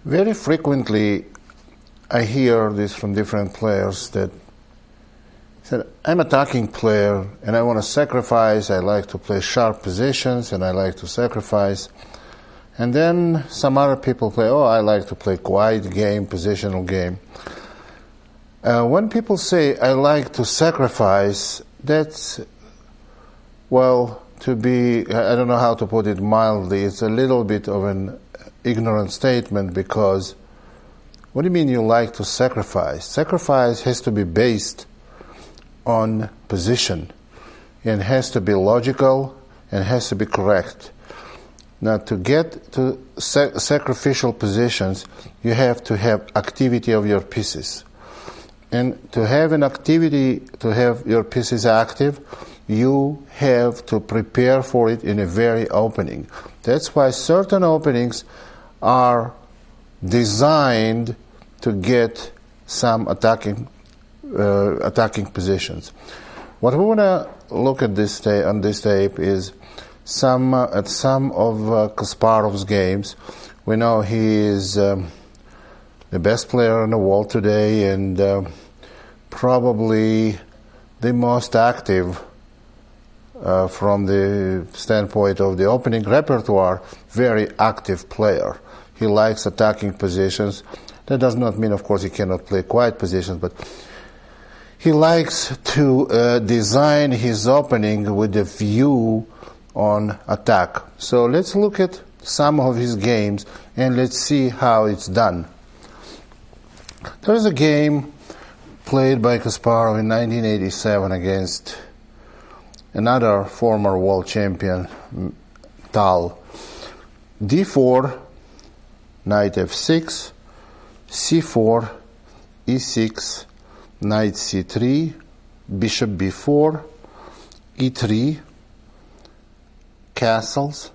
Very frequently, I hear this from different players that said, I'm an attacking player and I want to sacrifice, I like to play sharp positions and I like to sacrifice. And then some other people play, I like to play quiet game, positional game. When people say, I like to sacrifice, that's, I don't know how to put it mildly, it's a little bit of an ignorant statement, because what do you mean you like to sacrifice? Sacrifice has to be based on position, and has to be logical, and has to be correct. Now, to get to sacrificial positions, you have to have activity of your pieces. And to have an activity, to have your pieces active, you have to prepare for it in a very opening. That's why certain openings are designed to get some attacking positions. What we want to look at on this tape is some of Kasparov's games. We know he is the best player in the world today, and probably the most active from the standpoint of the opening repertoire, very active player. He likes attacking positions. That does not mean, of course, he cannot play quiet positions, but he likes to design his opening with a view on attack. So let's look at some of his games and let's see how it's done. There is a game played by Kasparov in 1987 against another former world champion, Tal. D4, knight f6, c4, e6, knight c3, bishop b4, e3, castles,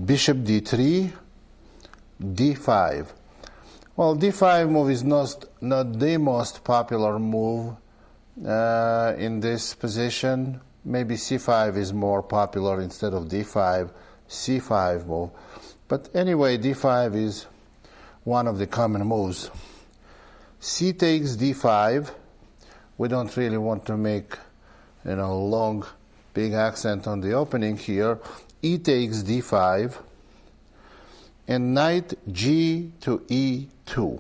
bishop d3, d5. Well, d5 move is not the most popular move in this position. Maybe c5 is more popular instead of d5, c5 move. But anyway, d5 is one of the common moves. C takes d5. We don't really want to make long, big accent on the opening here. E takes d5. And knight g to e2.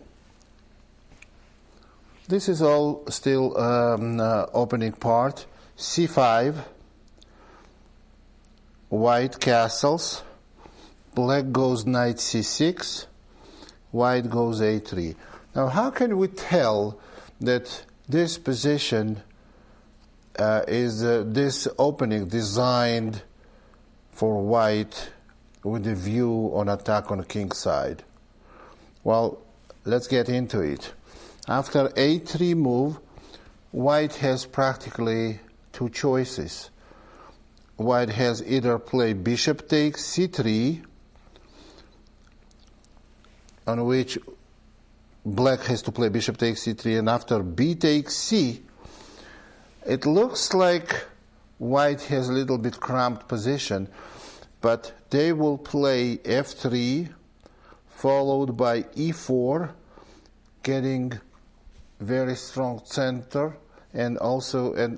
This is all still opening part. c5, white castles, black goes knight c6, white goes a3. Now, how can we tell that this position is this opening designed for white with a view on attack on the king's side? Well, let's get into it. After a3 move, white has practically two choices. White has either play bishop takes c3, on which black has to play bishop takes c3, and after b takes c, it looks like white has a little bit cramped position, but they will play f3 followed by e4, getting very strong center, and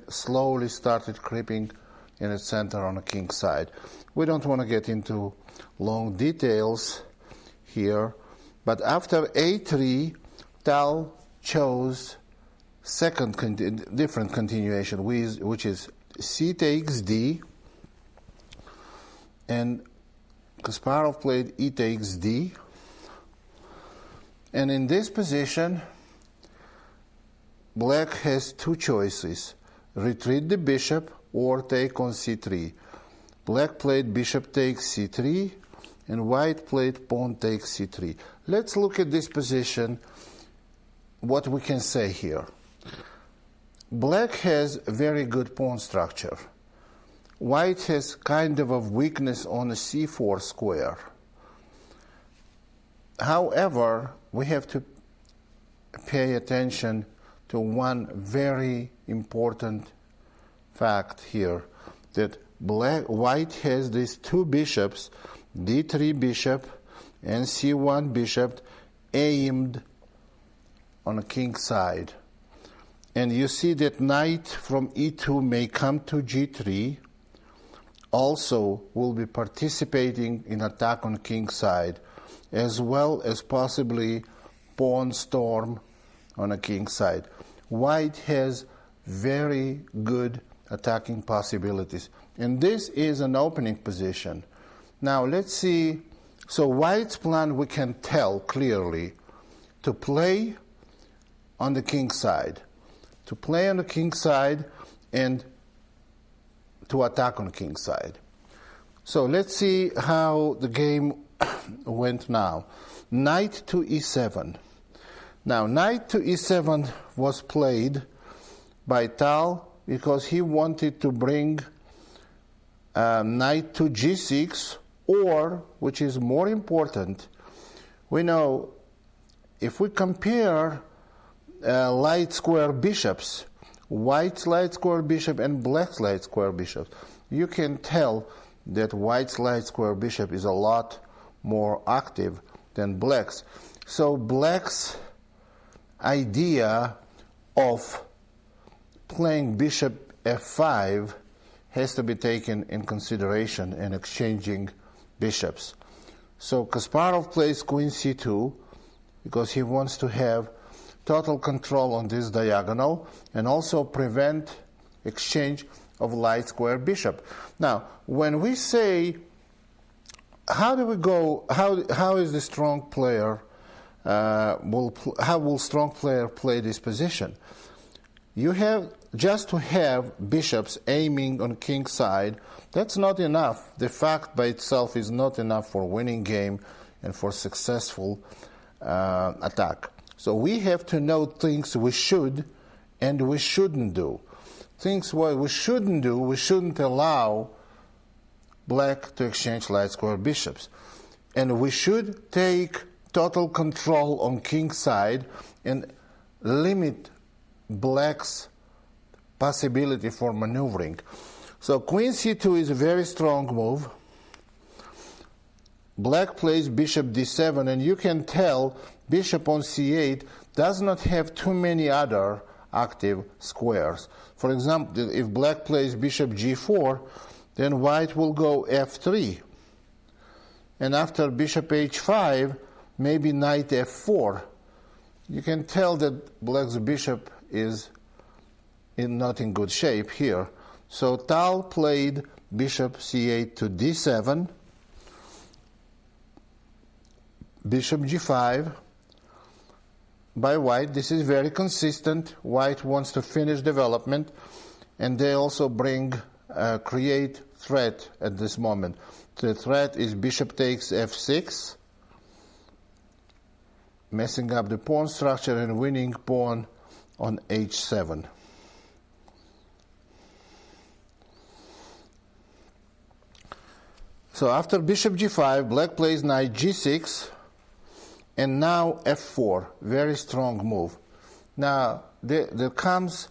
slowly started creeping in the center on the king's side. We don't want to get into long details here, but after a3, Tal chose different continuation, which is c takes d, and Kasparov played e takes d. And in this position, black has two choices: retreat the bishop or take on c3. Black played bishop takes c3, and white played pawn takes c3. Let's look at this position, what we can say here. Black has very good pawn structure. White has kind of a weakness on the c4 square. However, we have to pay attention to one very important fact here, that white has these two bishops, d3 bishop and c1 bishop, aimed on a king side. And you see that knight from e2 may come to g3, also will be participating in attack on king side, as well as possibly pawn storm on a king side. White has very good attacking possibilities. And this is an opening position. Now let's see. So White's plan, we can tell clearly, to play on the king side. To play on the king side and to attack on the king side. So let's see how the game went now. Knight to e7. Now knight to e7 was played by Tal because he wanted to bring knight to g6, or, which is more important, we know if we compare light square bishops, white's light square bishop and black's light square bishop, you can tell that white's light square bishop is a lot more active than black's. So black's idea of playing bishop f5 has to be taken in consideration in exchanging bishops. So Kasparov plays queen c2 because he wants to have total control on this diagonal and also prevent exchange of light square bishop. Now, when we say, how do we go, how is the strong player, how will strong player play this position? You have, just to have bishops aiming on king side, that's not enough. The fact by itself is not enough for winning game and for successful attack. So we have to know things we should and we shouldn't do. Things what we shouldn't do, we shouldn't allow black to exchange light square bishops. And we should take total control on king side and limit black's possibility for maneuvering. So queen c2 is a very strong move. Black plays bishop d7, and you can tell bishop on c8 does not have too many other active squares. For example, if black plays bishop g4, then white will go f3. And after bishop h5, maybe knight f4. You can tell that black's bishop is not in good shape here. So Tal played bishop c8 to d7, bishop g5 by white. This is very consistent. White wants to finish development, and they also create threat at this moment. The threat is bishop takes f6, messing up the pawn structure and winning pawn on h7. So after bishop g5, black plays knight g6, and now f4, very strong move. Now there comes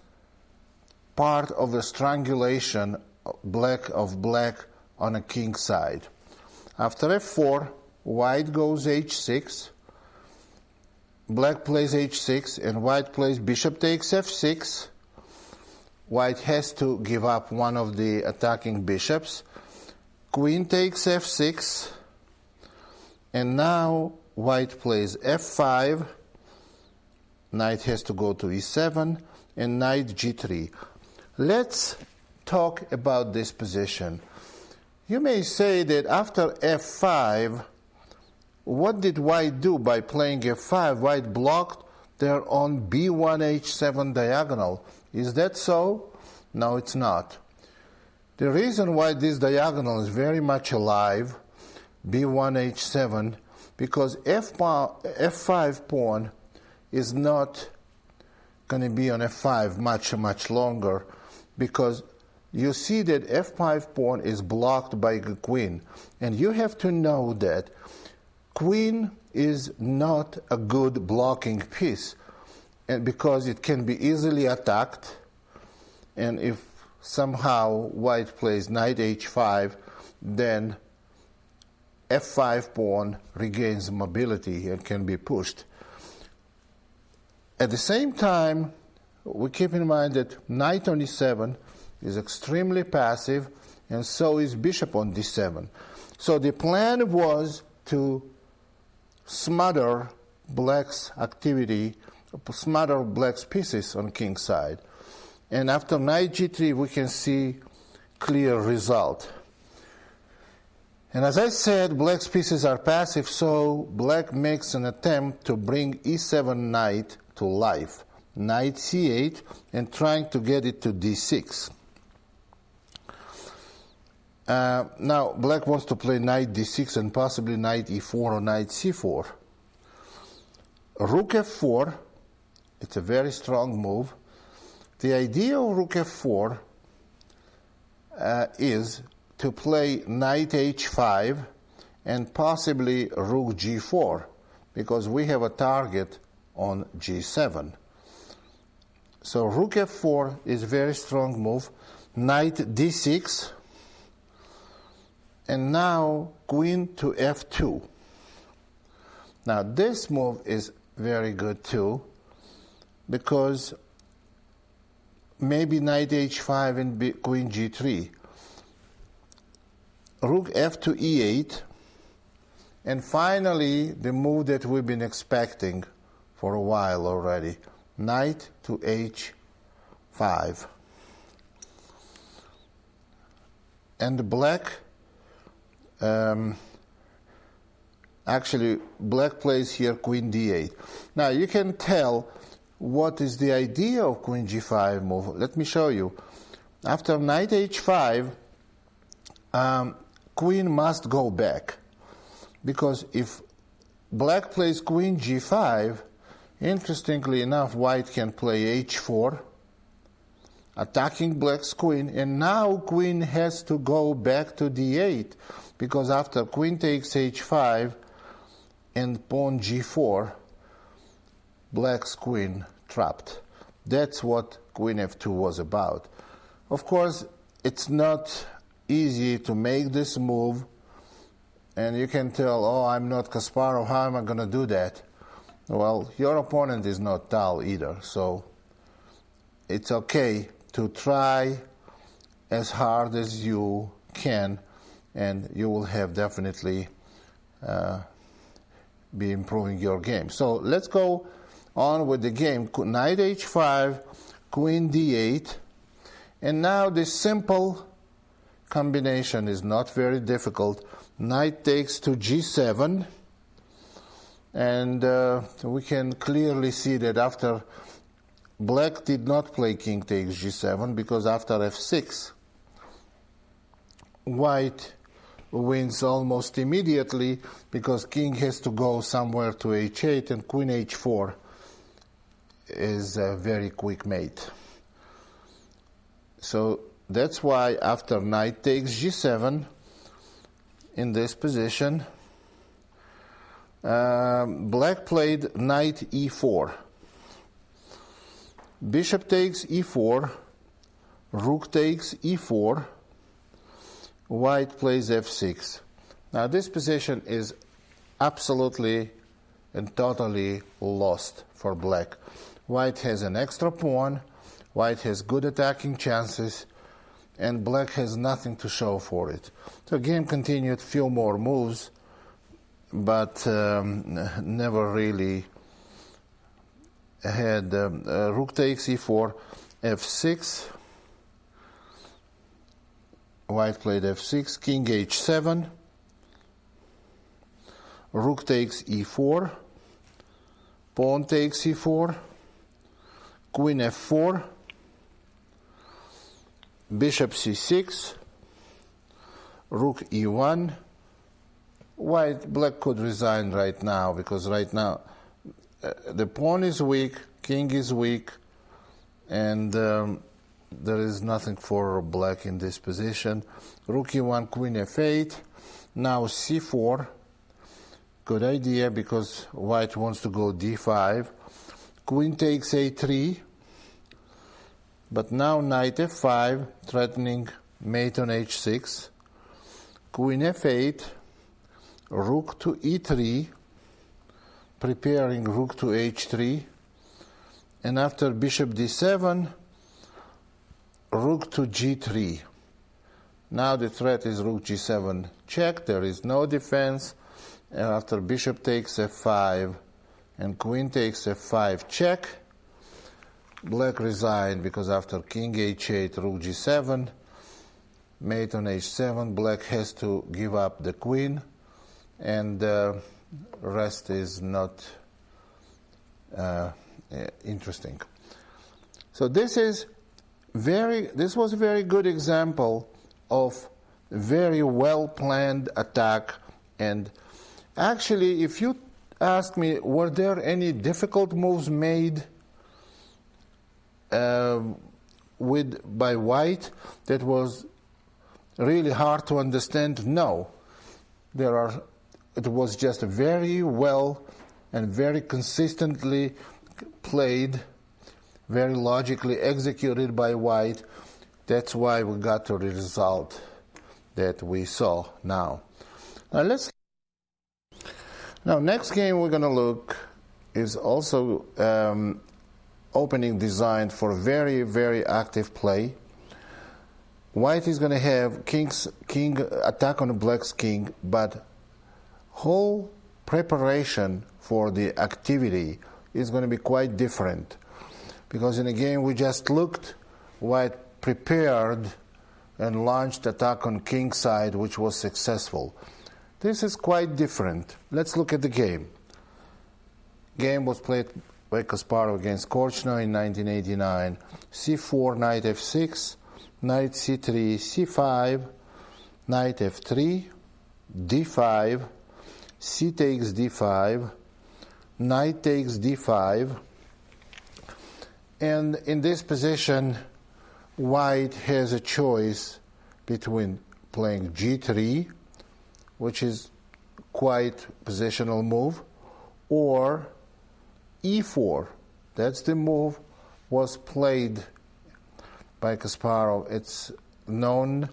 part of the strangulation of black on a king side. After f4, white goes h6, black plays h6, and white plays bishop takes f6. White has to give up one of the attacking bishops. Queen takes f6, and now white plays f5, knight has to go to e7, and knight g3. Let's talk about this position. You may say that after f5, what did white do by playing f5? White blocked their own b1 h7 diagonal. Is that so? No, it's not. The reason why this diagonal is very much alive, b1 h7, because f5 pawn is not going to be on f5 much longer, because you see that f5 pawn is blocked by the queen. And you have to know that queen is not a good blocking piece, and because it can be easily attacked, and if somehow white plays knight h5, then f5 pawn regains mobility and can be pushed. At the same time, we keep in mind that knight on e7 is extremely passive, and so is bishop on d7. So the plan was to smother black's activity, smother black's pieces on king's side. And after knight g3, we can see clear result. And as I said, black's pieces are passive, so black makes an attempt to bring e7 knight to life. Knight c8, and trying to get it to d6. Now, black wants to play knight d6 and possibly knight e4 or knight c4. Rook f4, it's a very strong move. The idea of rook f4 is to play knight h5 and possibly rook g4, because we have a target on g7. So rook f4 is a very strong move. Knight d6, and now queen to f2. Now this move is very good too, because maybe knight h5 and queen g3. Rook f to e8, and finally the move that we've been expecting for a while already, knight to h5. And black, actually black plays here queen d8. Now you can tell what is the idea of queen g5 move. Let me show you. After knight h5, queen must go back, because if black plays queen g5, interestingly enough, white can play h4, attacking black's queen, and now queen has to go back to d8, because after queen takes h5 and pawn g4, black's queen trapped. That's what queen f2 was about. Of course, it's not easy to make this move, and you can tell, oh, I'm not Kasparov, how am I going to do that? Well, your opponent is not dull either, so it's okay to try as hard as you can, and you will have definitely be improving your game. So let's go on with the game. Knight h5, queen d8, and now this simple combination is not very difficult. Knight takes to g7, and we can clearly see that after black did not play king takes g7, because after f6 white wins almost immediately, because king has to go somewhere to h8, and queen h4 is a very quick mate. So that's why after knight takes g7, in this position, black played knight e4. Bishop takes e4, rook takes e4, white plays f6. Now this position is absolutely and totally lost for black. White has an extra pawn, white has good attacking chances, and black has nothing to show for it. The game continued, few more moves, but never really had rook takes e4, f6, white played f6, king h7, rook takes e4, pawn takes e4, queen f4, bishop c6, rook e1. Black could resign right now, because right now the pawn is weak, king is weak, and there is nothing for black in this position. Rook e1, queen f8, now c4. Good idea, because white wants to go d5. Queen takes a3, but now knight f5, threatening mate on h6. Queen f8, rook to e3, preparing rook to h3, and after bishop d7, rook to g3. Now the threat is rook g7 check, there is no defense, and after bishop takes f5 and queen takes f5 check, black resigned because after king h8, rook g7, mate on h7, black has to give up the queen, and the rest is not interesting. So this was a very good example of very well planned attack. And actually, if you ask me, were there any difficult moves made by white that was really hard to understand? No. It was just very well and very consistently played, very logically executed by white. That's why we got to the result that we saw now. Now, next game we're going to look is also opening designed for very, very active play. White is going to have king attack on black's king, but whole preparation for the activity is going to be quite different, because in a game we just looked, white prepared and launched attack on king side, which was successful. This is quite different. Let's look at the game. Game was played by Kasparov against Korchnoi in 1989. c4, knight f6, knight c3, c5, knight f3, d5, c takes d5, knight takes d5, and in this position white has a choice between playing g3, which is quite positional move, or e4. That's the move was played by Kasparov. It's known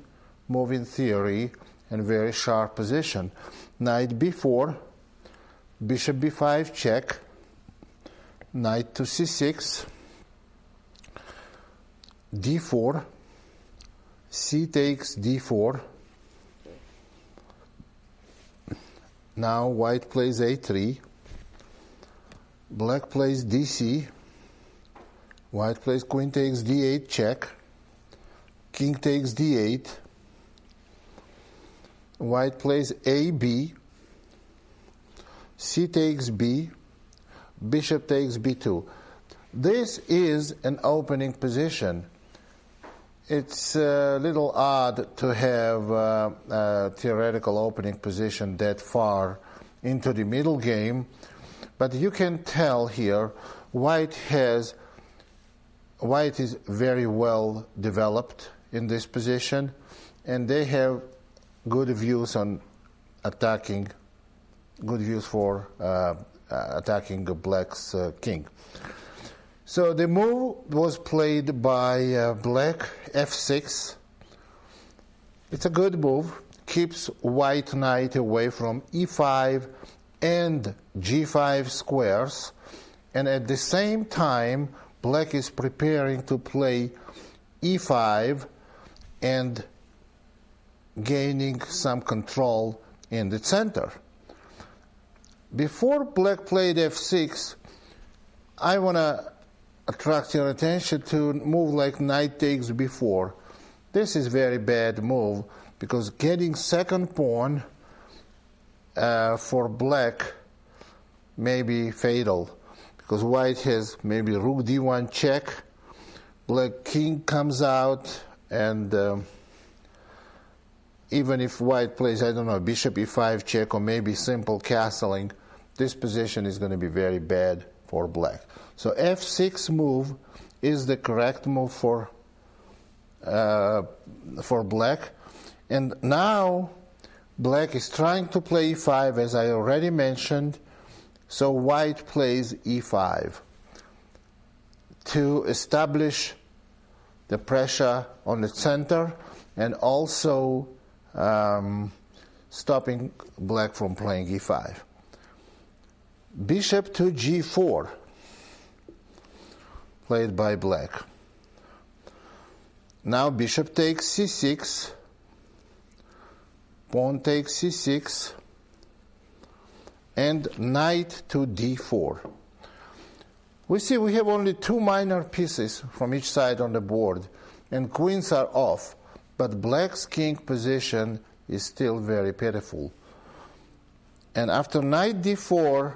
move in theory and very sharp position. Knight b4, bishop b5 check, knight to c6, d4, c takes d4. Now white plays a3, black plays dc, white plays queen takes d8 check, king takes d8, white plays ab, c takes b, bishop takes b2. This is an opening position. It's a little odd to have a theoretical opening position that far into the middle game, but you can tell here white is very well developed in this position, and they have good views on attacking, good views for attacking black's king. So the move was played by black f6. It's a good move, keeps white knight away from e5 and g5 squares, and at the same time black is preparing to play e5 and gaining some control in the center. Before black played f6, I want to attract your attention to move like knight takes b4. This is very bad move, because getting second pawn for black may be fatal, because white has maybe rook d1 check, black king comes out, and even if white plays, I don't know, bishop e5 check or maybe simple castling, this position is going to be very bad for black. So f6 move is the correct move for black. And now black is trying to play e5, as I already mentioned. So white plays e5 to establish the pressure on the center, and also stopping black from playing e5. Bishop to g4, played by black. Now bishop takes c6, pawn takes c6, and knight to d4. We see we have only two minor pieces from each side on the board, and queens are off, but black's king position is still very pitiful. And after knight d4,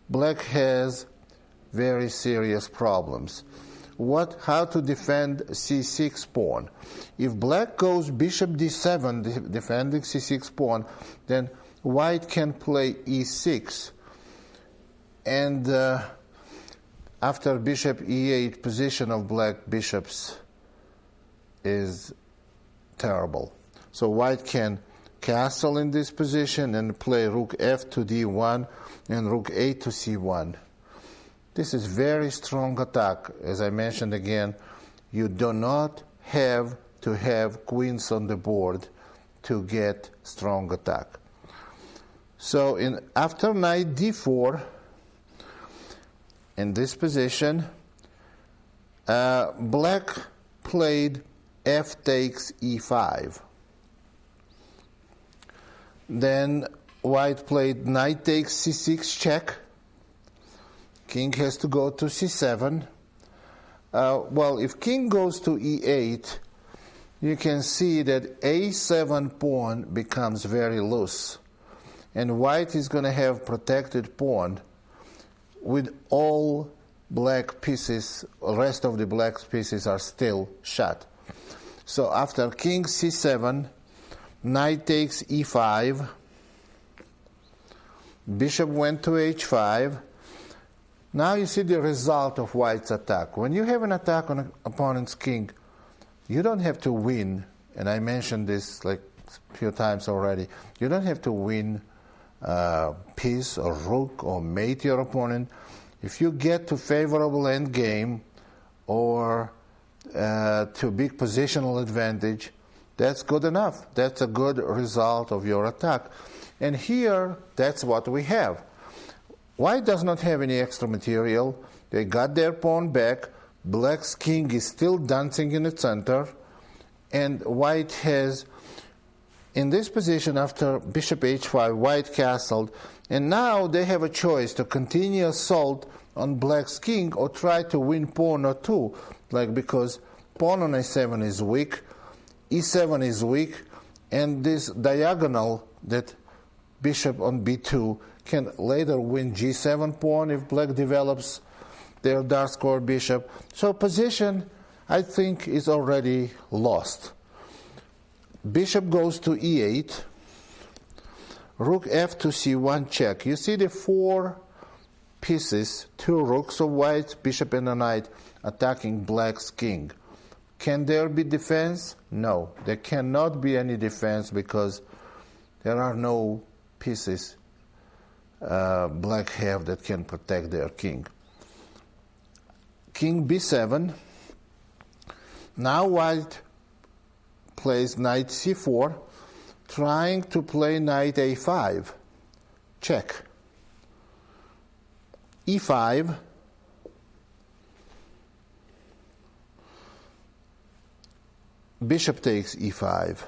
black has very serious problems. How to defend c6 pawn? If black goes bishop d7, defending c6 pawn, then white can play e6. And after bishop e8, position of black bishops is terrible. So white can castle in this position and play rook f to d1 and rook a to c1. This is very strong attack. As I mentioned again, you do not have to have queens on the board to get strong attack. So after knight d4, in this position, black played f takes e5. Then white played knight takes c6 check. King has to go to c7. Well, if king goes to e8, you can see that a7 pawn becomes very loose. And white is going to have protected pawn with all black pieces, the rest of the black pieces are still shut. So after king c7, knight takes e5, bishop went to h5. Now you see the result of white's attack. When you have an attack on an opponent's king, you don't have to win, and I mentioned this like a few times already, you don't have to win piece or rook or mate your opponent. If you get to favorable endgame or to big positional advantage, that's good enough. That's a good result of your attack. And here, that's what we have. White does not have any extra material. They got their pawn back. Black's king is still dancing in the center. And white has, in this position after bishop h5, white castled. And now they have a choice to continue assault on black's king or try to win pawn or two. Because pawn on a7 is weak, e7 is weak, and this diagonal that bishop on b2 can later win g7 pawn if black develops their dark square bishop. So position, I think, is already lost. Bishop goes to e8, rook f to c1 check. You see the four pieces, two rooks of white, bishop and a knight, attacking black's king. Can there be defense? No, there cannot be any defense because there are no pieces black have that can protect their king. King b7. Now white plays knight c4, trying to play knight a5. Check. e5. Bishop takes e5.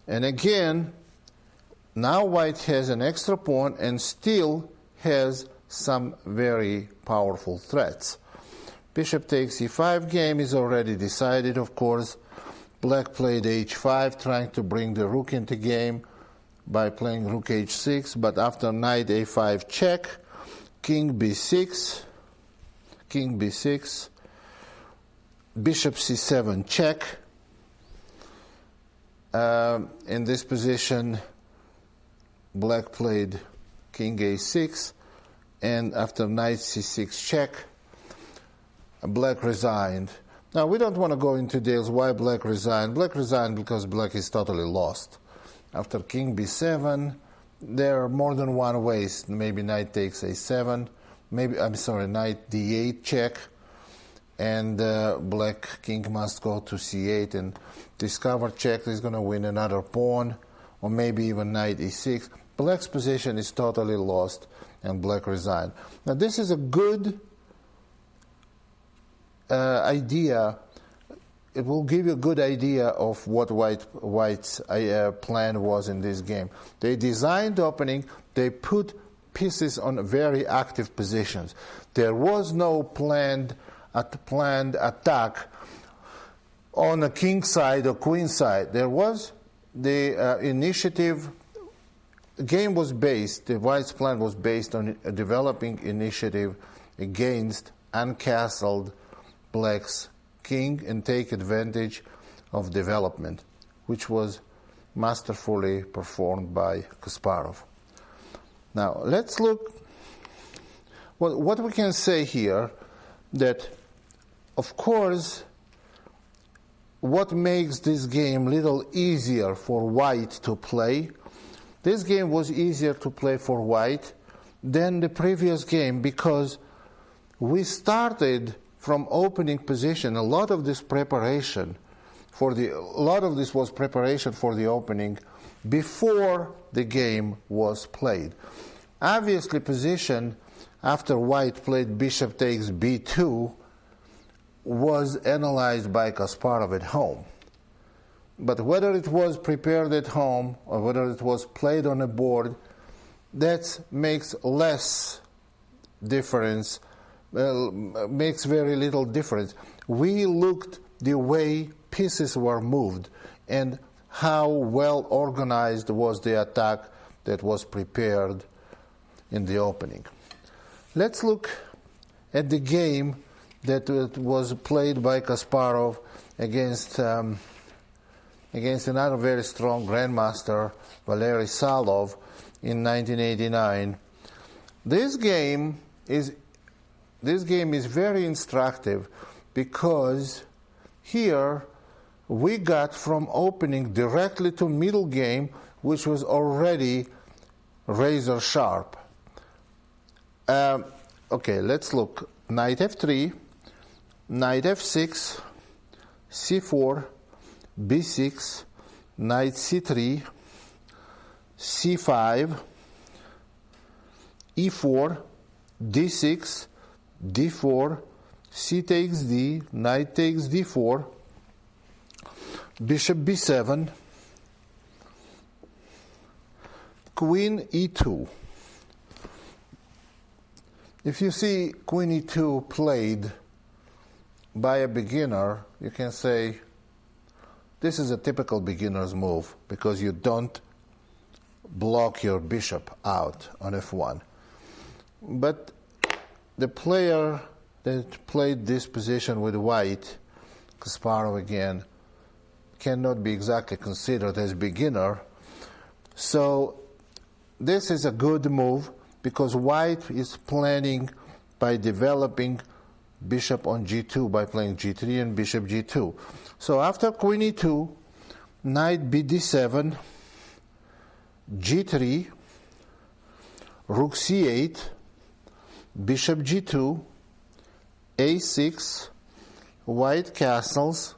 And again, now white has an extra pawn and still has some very powerful threats. Bishop takes e5 game is already decided, of course. Black played h5, trying to bring the rook into game by playing rook h6, but after knight a5 check, king b6, bishop c7 check. In this position, black played king a6, and after knight c6 check, black resigned. Now, we don't want to go into details why black resigned. Black resigned because black is totally lost. After king b7, there are more than one ways. Maybe knight takes a7, knight d8 check, and black king must go to c8 and discover check is going to win another pawn, or maybe even knight e6, black's position is totally lost and black resigned. Now this is a good idea. It will give you a good idea of what white's plan was in this game. They designed the opening, they put pieces on very active positions. There was no planned attack on the king side or queen side. There was the initiative. The game was based, the white's plan was based on a developing initiative against uncastled black's king and take advantage of development, which was masterfully performed by Kasparov. Now let's look what we can say here, that of course what makes this game a little easier for white to play. This game was easier to play for white than the previous game because we started from opening position. A lot of this was preparation for the opening before the game was played. Obviously, position after white played bishop takes b2 was analyzed by Kasparov at home. But whether it was prepared at home or whether it was played on a board, that makes less difference, makes very little difference. We looked the way pieces were moved and how well organized was the attack that was prepared in the opening. Let's look at the game that was played by Kasparov against another very strong grandmaster, Valery Salov, in 1989. This game is very instructive because here we got from opening directly to middle game, which was already razor sharp. Okay, let's look. Knight f3, knight f6, c4, b6, knight c3, c5, e4, d6, d4, c takes d, knight takes d4, bishop b7, queen e2. If you see queen e2 played by a beginner, you can say this is a typical beginner's move because you don't block your bishop out on f1. But the player that played this position with white, Kasparov again, cannot be exactly considered as beginner. So this is a good move because white is planning by developing bishop on g2 by playing g3 and bishop g2. So after queen e2, knight bd7, g3, rook c8, bishop g2, a6, white castles,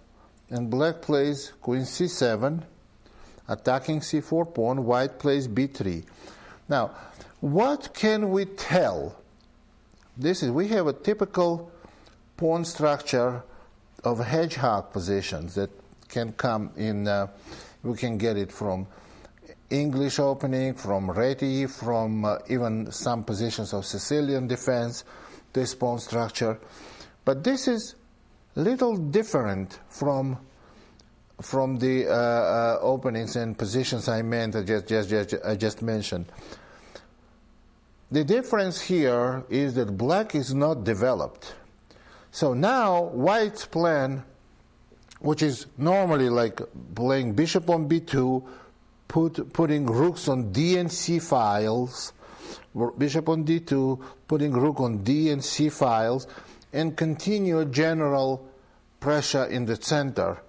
and black plays queen c7, attacking c4 pawn, white plays b3. Now, what can we tell? We have a typical pawn structure of hedgehog positions that can come in, we can get it from English opening, from Reti, from even some positions of Sicilian defense, this pawn structure. But this is a little different from the openings and positions I just mentioned. The difference here is that black is not developed. So now white's plan, which is normally like playing bishop on b2, putting rooks on d and c files, bishop on d2, putting rook on d and c files, and continue general pressure in the center.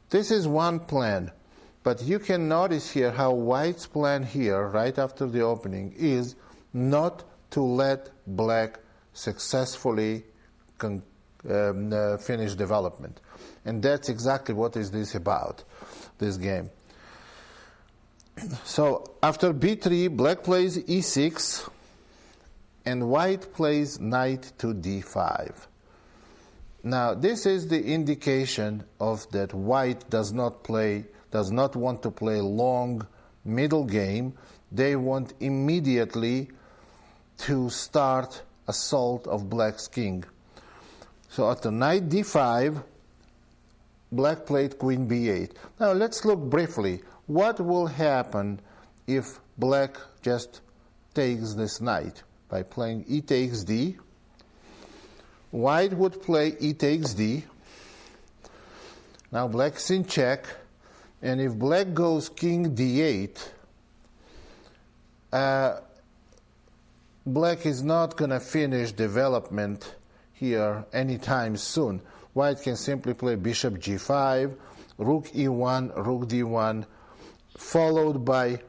This is one plan, but you can notice here how white's plan here, right after the opening, is not to let black successfully finish development. And that's exactly what is this about, this game. So after b3, black plays e6, and white plays knight to d5. Now this is the indication of that white does not want to play long middle game. They want immediately to start assault of black's king. So after knight d5, black played queen b8. Now let's look briefly. What will happen if black just takes this knight? By playing e takes d, white would play e takes d. Now black's in check, and if black goes king d8, black is not going to finish development here anytime soon. White can simply play bishop g5, rook e1, rook d1, followed by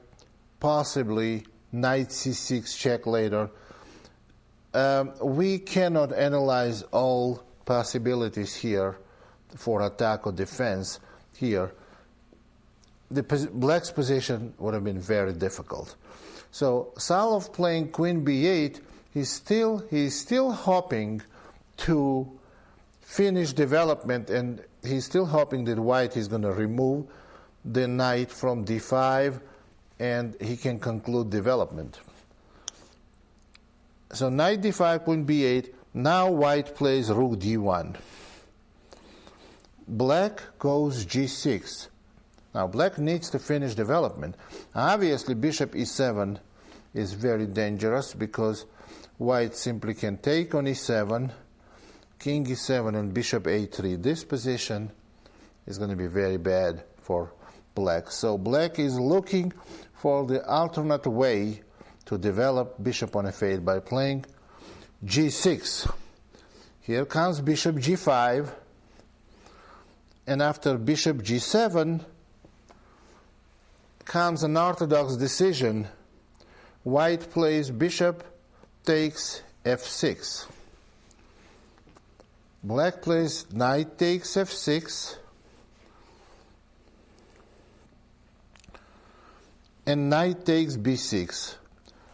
possibly knight c6 check later. We cannot analyze all possibilities here for attack or defense here. Black's position would have been very difficult. So Salov playing queen b8, he's still hoping to finish development, and he's still hoping that white is going to remove the knight from d5 and he can conclude development. So knight d5, queen b8. Now white plays rook d1. Black goes g6. Now black needs to finish development. Obviously bishop e7 is very dangerous because white simply can take on e7, king e7 and bishop a3. This position is going to be very bad for black. So black is looking for the alternate way to develop bishop on f8 by playing g6. Here comes bishop g5, and after bishop g7 comes an orthodox decision. White plays bishop takes f6. Black plays knight takes f6, and knight takes b6.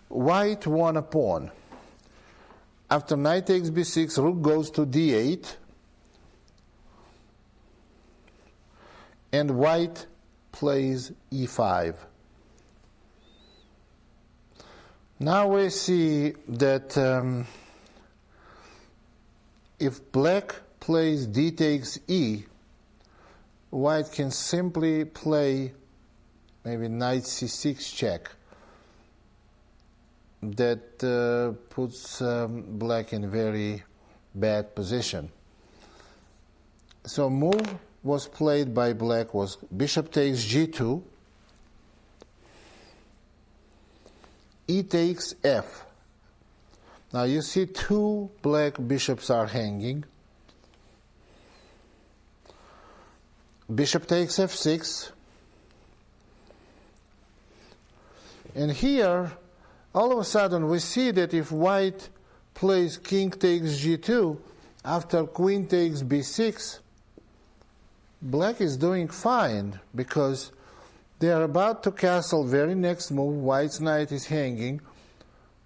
White won a pawn. After knight takes b6, rook goes to d8, and white plays e5. Now we see that if black plays d takes e, white can simply play maybe knight c6 check. That puts black in very bad position. So move was played by black was bishop takes g2, e takes f. Now you see two black bishops are hanging. Bishop takes f6, and here all of a sudden we see that if white plays king takes g2 after queen takes b6, black is doing fine because they are about to castle very next move. White's knight is hanging.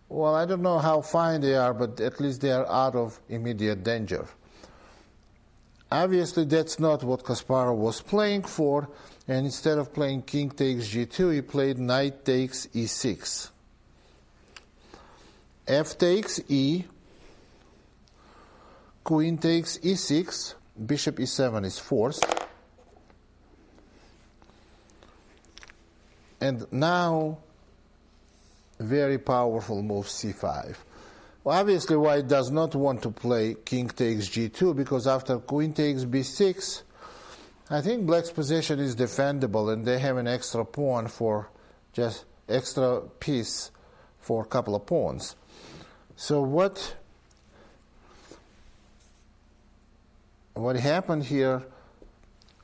Well, I don't know how fine they are, but at least they are out of immediate danger. Obviously that's not what Kasparov was playing for, and instead of playing king takes g2, he played knight takes e6. F takes e, queen takes e6, bishop e7 is forced. And now, very powerful move c5. Well, obviously white does not want to play king takes g2 because after queen takes b6, I think black's position is defendable and they have an extra pawn for just extra piece for a couple of pawns. So what happened here,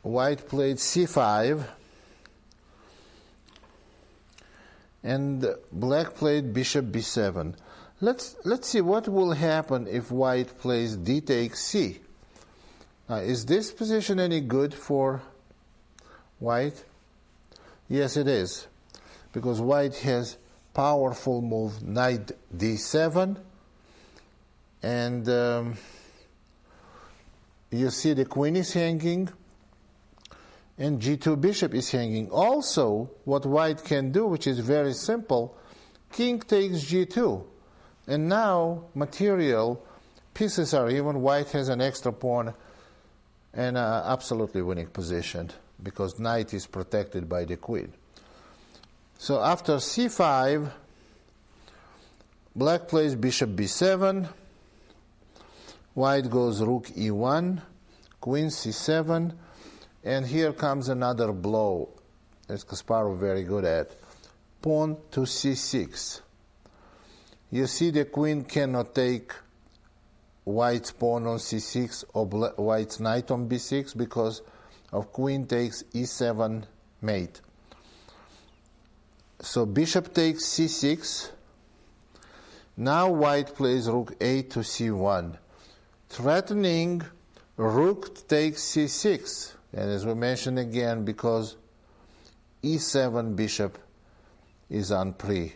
white played c5 and black played bishop b7. Let's see what will happen if white plays d takes c. Now, is this position any good for white? Yes, it is. because white has powerful move knight d7, and you see the queen is hanging, and g2 bishop is hanging. Also, what white can do, which is very simple, king takes g2, and now material pieces are even. White has an extra pawn and absolutely winning position because knight is protected by the queen. So after c5, black plays bishop b7, white goes rook e1, queen c7, and here comes another blow, as Kasparov very good at, pawn to c6. You see the queen cannot take white's pawn on c6 or white's knight on b6 because of queen takes e7 mate. So bishop takes c6. Now white plays rook a to c1, threatening rook takes c6. And as we mentioned again, because e7 bishop is on pre.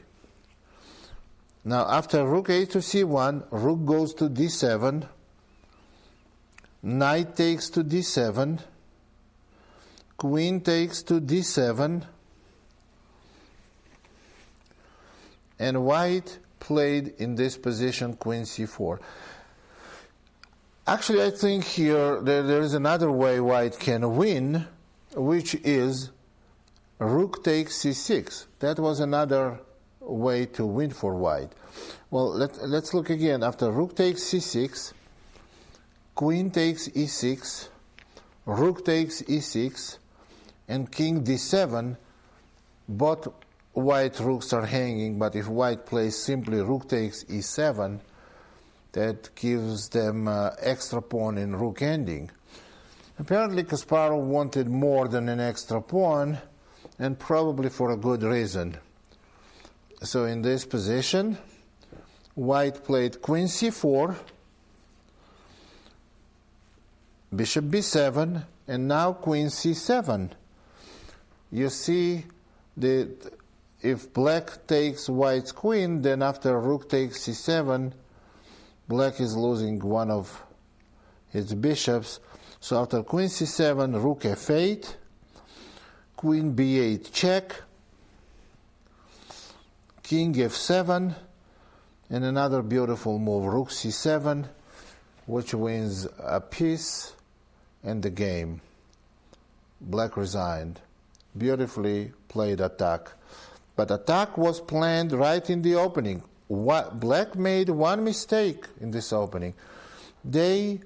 Now after rook a to c1, rook goes to d7, knight takes to d7, queen takes to d7, and white played in this position queen c4. Actually, I think here there is another way white can win, which is rook takes c6. That was another way to win for white. Well, let's look again. After rook takes c6, queen takes e6, rook takes e6, and king d7. Both white rooks are hanging, but if white plays simply rook takes e7, that gives them extra pawn in rook ending. Apparently Kasparov wanted more than an extra pawn, and probably for a good reason. So in this position, white played queen c4, bishop b7, and now queen c7. You see that if black takes white's queen, then after rook takes c7, black is losing one of his bishops. So after queen c7, rook f8, queen b8 check, king f7, and another beautiful move, rook c7, which wins a piece and the game. Black resigned. Beautifully played attack. But attack was planned right in the opening. Black made one mistake in this opening. They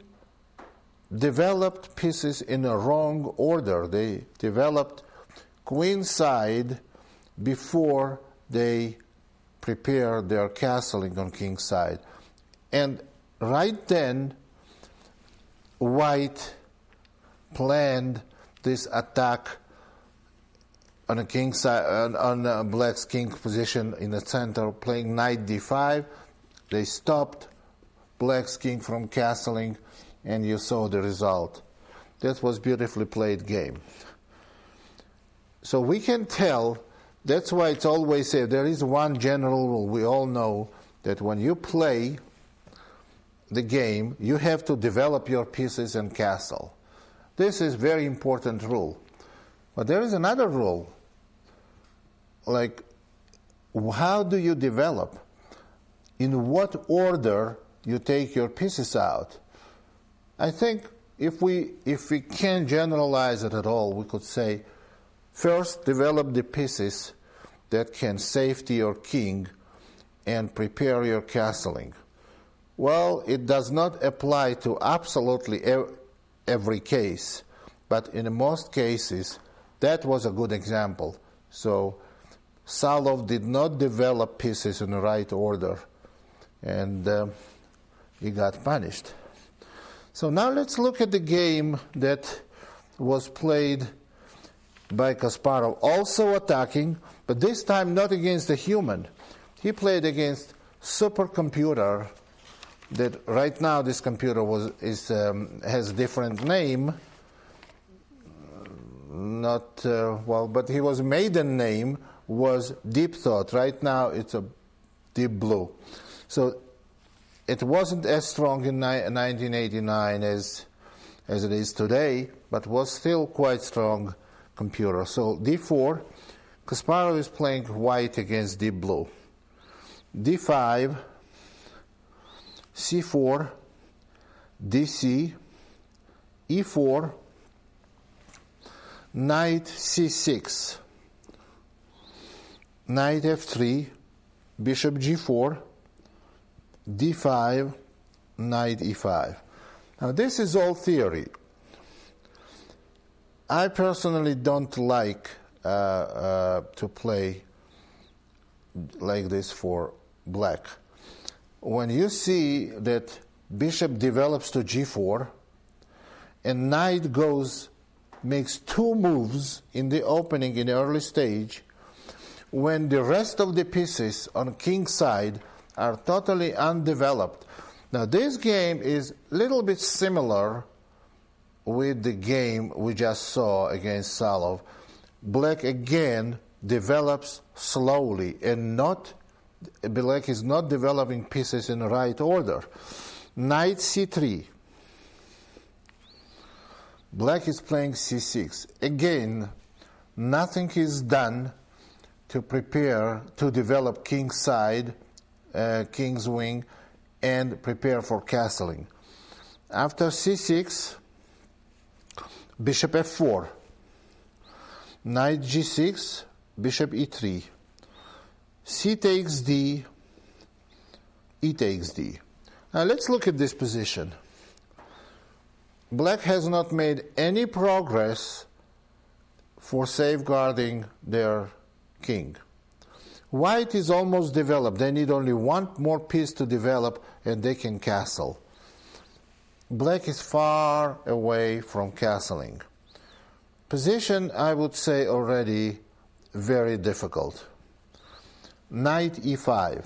developed pieces in a wrong order. They developed queen side before they prepared their castling on king side. And right then, white planned this attack on a king side, on black's king position in the center, playing knight d5. They stopped black's king from castling, and you saw the result. That was beautifully played game. So we can tell, that's why it's always said, there is one general rule. We all know that when you play the game, you have to develop your pieces and castle. This is very important rule. But there is another rule, like how do you develop? In what order you take your pieces out? I think if we can generalize it at all, we could say, first develop the pieces that can safety your king and prepare your castling. Well, it does not apply to absolutely every case, but in most cases, that was a good example. So Salov did not develop pieces in the right order, and he got punished. So now let's look at the game that was played by Kasparov, also attacking, but this time not against a human. He played against supercomputer. That right now this computer has a different name. But he was maiden name was deep thought. Right now it's a deep blue. So it wasn't as strong in 1989 as it is today, but was still quite strong computer. So d4, Kasparov is playing white against deep blue. d5, c4, dc, e4, knight c6, knight f3, bishop g4, d5, knight e5. Now this is all theory. I personally don't like to play like this for black. When you see that bishop develops to g4 and knight makes two moves in the opening in the early stage, when the rest of the pieces on king side are totally undeveloped. Now this game is a little bit similar with the game we just saw against Salov. Black again develops slowly and black is not developing pieces in the right order. Knight c3. Black is playing c6. Again, nothing is done to prepare to develop king's side, king's wing, and prepare for castling. After c6, bishop f4, knight g6, bishop e3, c takes d, e takes d. Now let's look at this position. Black has not made any progress for safeguarding their king. White is almost developed. They need only one more piece to develop and they can castle. Black is far away from castling. Position, I would say, already very difficult. Knight e5.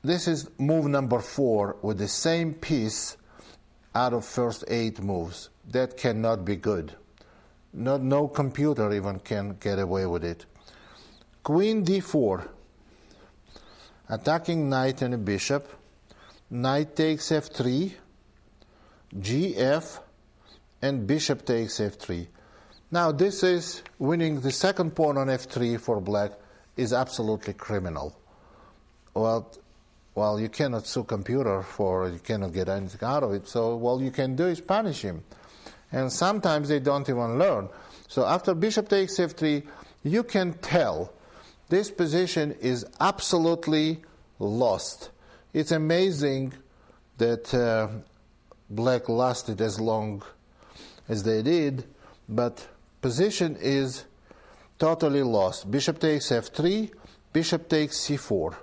This is move number 4 with the same piece out of first 8 moves. That cannot be good. No computer even can get away with it. Queen d4. Attacking knight and a bishop. Knight takes f3, gf, and bishop takes f3. Now this is winning the second pawn on f3 for black is absolutely criminal. Well, you cannot sue computer you cannot get anything out of it, so all you can do is punish him. And sometimes they don't even learn. So after bishop takes f3, you can tell this position is absolutely lost. It's amazing that black lasted as long as they did, but position is totally lost. Bishop takes f3, bishop takes c4.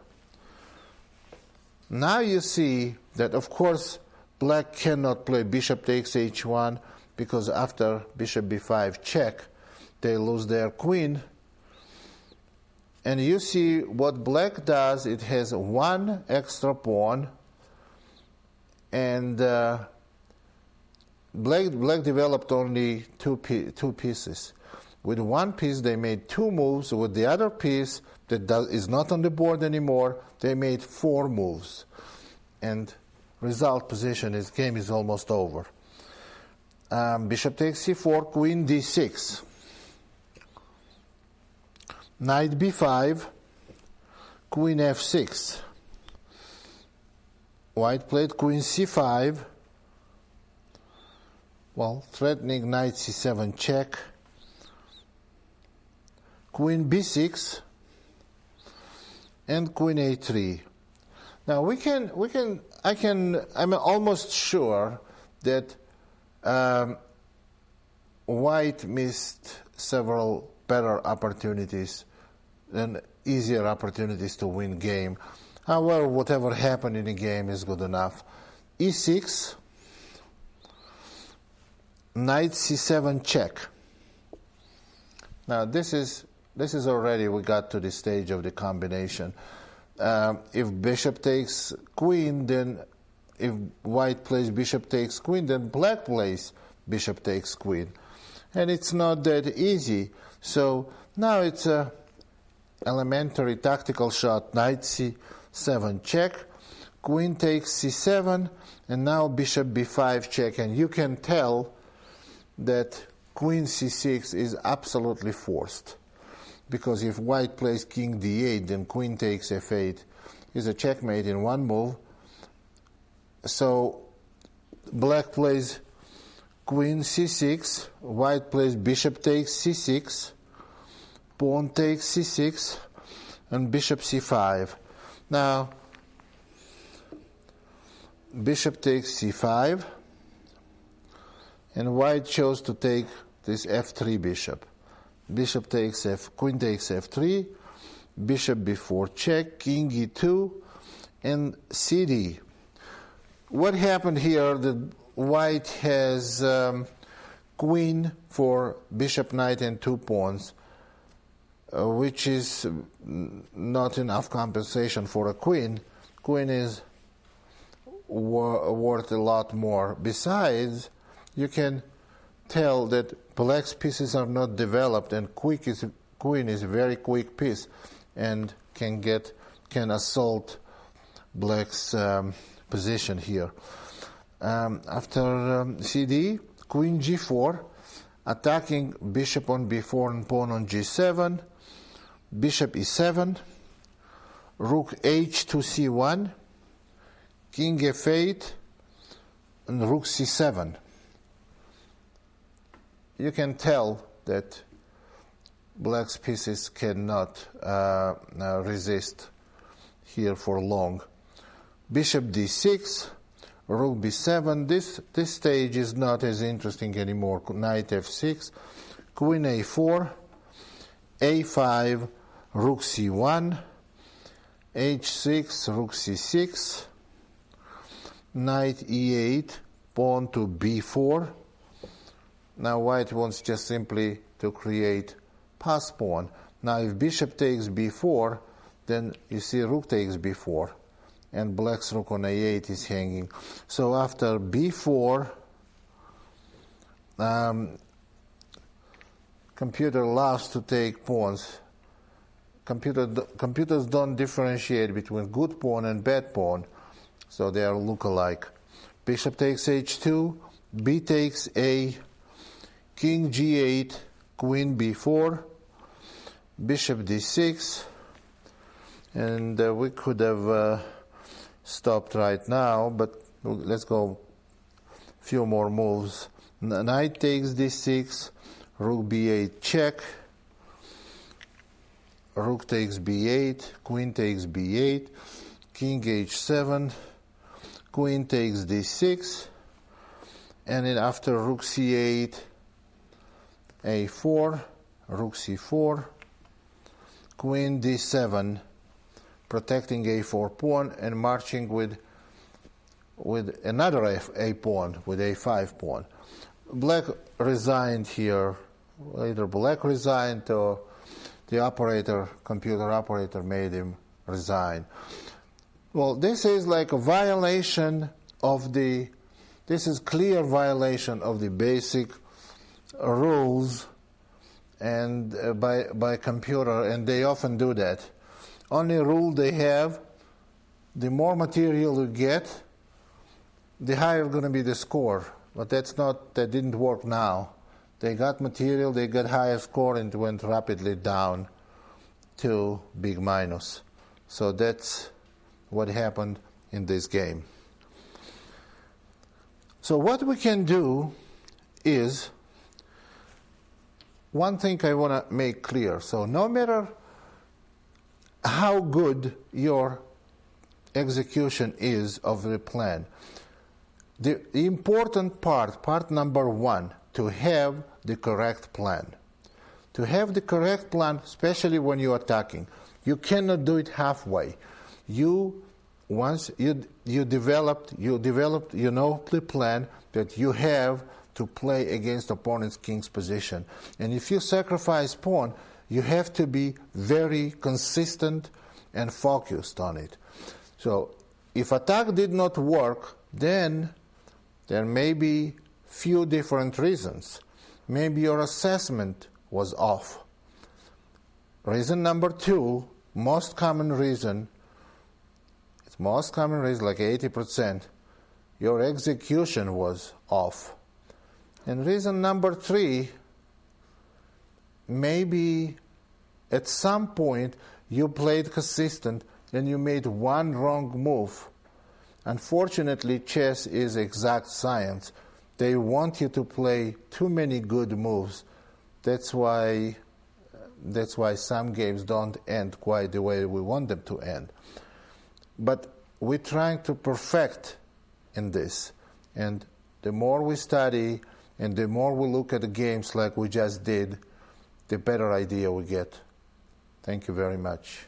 Now you see that, of course, black cannot play bishop takes h1 because after bishop b5 check, they lose their queen. And you see what black does, it has one extra pawn, and black developed only two pieces. With one piece they made 2 moves, with the other piece that is not on the board anymore, they made 4 moves. And result position is game is almost over. Bishop takes c4, queen d6. Knight b5, queen f6. White played queen c5. Well, threatening knight c7 check. Queen b6 and queen a3. Now I'm almost sure that white missed several better opportunities and easier opportunities to win game. However, whatever happened in the game is good enough. e6, knight c7 check. Now this is already, we got to the stage of the combination. If bishop takes queen, then if white plays bishop takes queen, then black plays bishop takes queen. and it's not that easy. So now it's a elementary tactical shot. Knight c7 check, queen takes c7, and now bishop b5 check, and you can tell that queen c6 is absolutely forced, because if white plays king d8, then queen takes f8 is a checkmate in one move. So black plays queen c6, white plays bishop takes c6, pawn takes c6, and bishop c5. Now bishop takes c5, and white chose to take this f3 bishop. Bishop takes queen takes f3, bishop b4 check, king e2, and cd. What happened here? The white has queen for bishop, knight, and 2 pawns, which is not enough compensation for a queen. Queen is worth a lot more. Besides, you can tell that black's pieces are not developed, and queen is a very quick piece and can assault black's position here. After cd, queen g4, attacking bishop on b4 and pawn on g7, bishop e7, rook h to c1, king f8, and rook c7. You can tell that black's pieces cannot resist here for long. Bishop d6, rook b7. This stage is not as interesting anymore. Knight f6, queen a4, a5, rook c1, h6, rook c6, knight e8, pawn to b4. Now white wants just simply to create pass pawn. Now if bishop takes b4, then you see rook takes b4, and black's rook on a8 is hanging. So after b4, computer loves to take pawns. Computers don't differentiate between good pawn and bad pawn, so they are look-alike. Bishop takes h2, b takes a, king g8, queen b4, bishop d6, and we could have stopped right now, but let's go a few more moves. Knight takes d6, rook b8 check, rook takes b8, queen takes b8, king h7, queen takes d6, and then after rook c8, a4, rook c4, queen d7, protecting a4 pawn and marching with another a pawn, with a5 pawn. Black resigned here. Either black resigned or the computer operator made him resign. Well, this is like a violation of this is clear violation of the basic rules and by computer, and they often do that. Only rule they have, the more material you get, the higher going to be the score. But that didn't work now. They got material, they got higher score, and it went rapidly down to big minus. So that's what happened in this game. So what we can do is, one thing I want to make clear. So no matter how good your execution is of the plan, the important part number one, to have the correct plan. To have the correct plan, especially when you're attacking. You cannot do it halfway. Once you developed, you know the plan that you have to play against opponent's king's position. And if you sacrifice pawn, you have to be very consistent and focused on it. So if attack did not work, then there may be few different reasons. maybe your assessment was off. Reason number 2, most common reason, like 80%, your execution was off. And reason number 3, maybe at some point you played consistent and you made one wrong move. Unfortunately, chess is exact science. They want you to play too many good moves. That's why some games don't end quite the way we want them to end. But we're trying to perfect in this. And the more we study and the more we look at the games like we just did, the better idea we get. Thank you very much.